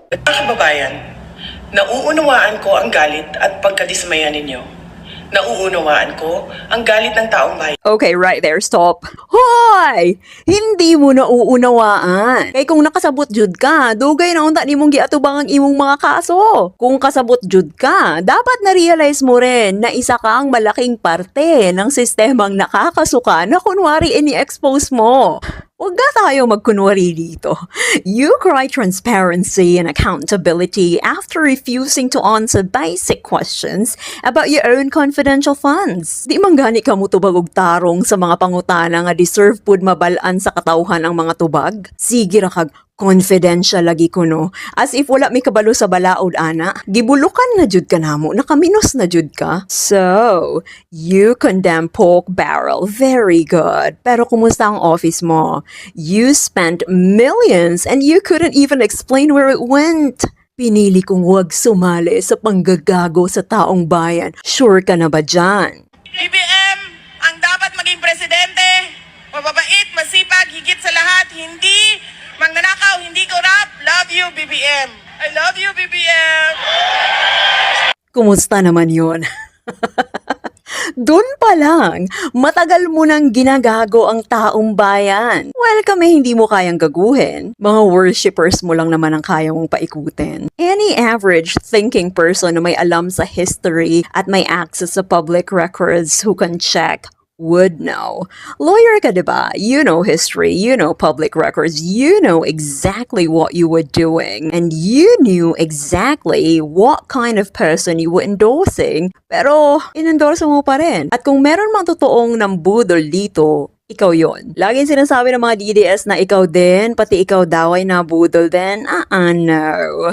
Mga kababayan, nauunawaan ko ang galit at pagkadismaya ninyo. Nauunawaan ko ang galit ng taong bayan. Okay, right there, stop. Hoy! Hindi mo nauunawaan. Kay kung nakasabot jud ka, dugay na unta nimong giatubang ang imong mga kaso. Kung kasabot jud ka, dapat na-realize mo rin na isa kang malaking parte ng sistemang nakakasuka na kunwari ini-expose mo. Huwag na tayo magkunwari dito. You cry transparency and accountability after refusing to answer basic questions about your own confidential funds. Di man gani ka mo tubag og tarong sa mga pangutana nga deserve pud mabalaan sa katawhan ang mga tubag. Sige ra kag confidential lagi ko no. As if wala may kabalo sa balaod ana. Gibulukan na jud ka namo, nakaminos na jud ka. So, you condemn pork barrel, very good. Pero kumusta ang office mo? You spent millions and you couldn't even explain where it went. Pinili kong huwag sumali sa panggagago sa taong bayan. Sure ka na ba dyan? BBM, ang dapat maging presidente, mababait, masipag, higit sa lahat, hindi magnanakaw, hindi corrupt. Love you, BBM. I love you, BBM. Kumusta naman yun? Doon pa lang, matagal mo nang ginagago ang taong bayan. Well, kami hindi mo kayang gaguhin. Mga worshippers mo lang naman ang kaya mong paikutin. Any average thinking person na may alam sa history at may access sa public records who can check would know. Lawyer ka, diba? You know history, you know public records, you know exactly what you were doing, and you knew exactly what kind of person you were endorsing, pero inendorse mo pa rin. At kung meron mang totoong nambudol dito, ikaw yon. Laging sinasabi ng mga DDS na ikaw din, pati ikaw daw ay nabudol din. No.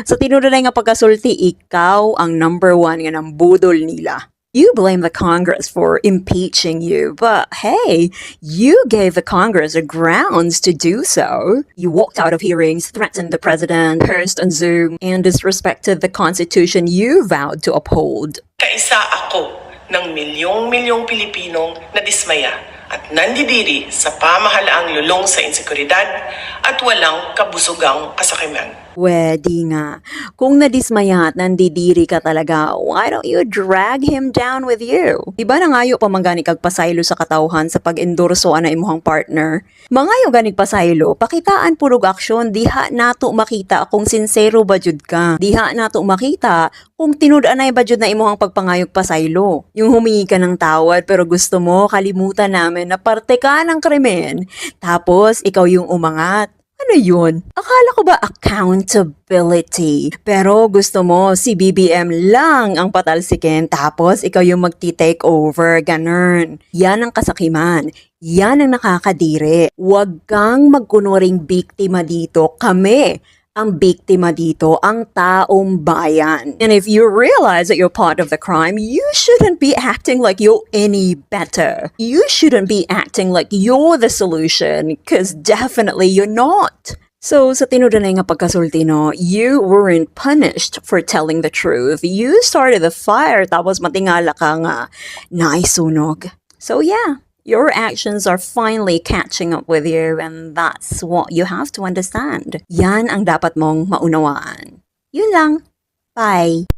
Sa tinudalay nga pagkasulti, ikaw ang number 1 nga nambudol nila. You blame the Congress for impeaching you, but hey, you gave the Congress a grounds to do so. You walked out of hearings, threatened the president, cursed on Zoom, and disrespected the Constitution you vowed to uphold. Kaisa ako ng milyong-milyong Pilipinong nadismaya at nandidiri sa pamahalaang lulong sa insekuridad at walang kabusugang kasakiman. Pwede nga. Kung nadismaya at nandidiri ka talaga, why don't you drag him down with you? Diba nangayo pa manggani kag pasaylo sa katawhan sa pag-endorso na imuhang partner? Mangayo ganig pasaylo, pakitaan purog aksyon, diha nato makita kung sincero ba jud ka. Diha nato makita kung tinud-anay ba jud na imuhang pagpangayog pasaylo. Yung humingi ka ng tawad pero gusto mo kalimutan namin na parte ka ng krimen. Tapos ikaw yung umangat. Ano yun? Akala ko ba accountability? Pero gusto mo si BBM lang ang patalsikin tapos ikaw yung magti-take over, ganun. Yan ang kasakiman. Yan ang nakakadiri. Huwag kang magkunuring biktima dito. Kami ang biktima dito, ang taong bayan. And if you realize that you're part of the crime, you shouldn't be acting like you're any better. You shouldn't be acting like you're the solution, because definitely you're not. So, sa tinudanay nga pagkasulti, no, you weren't punished for telling the truth. You started the fire, tapos matingala ka nga naisunog. So, yeah. Your actions are finally catching up with you, and that's what you have to understand. Yan ang dapat mong maunawaan. Yun lang. Bye.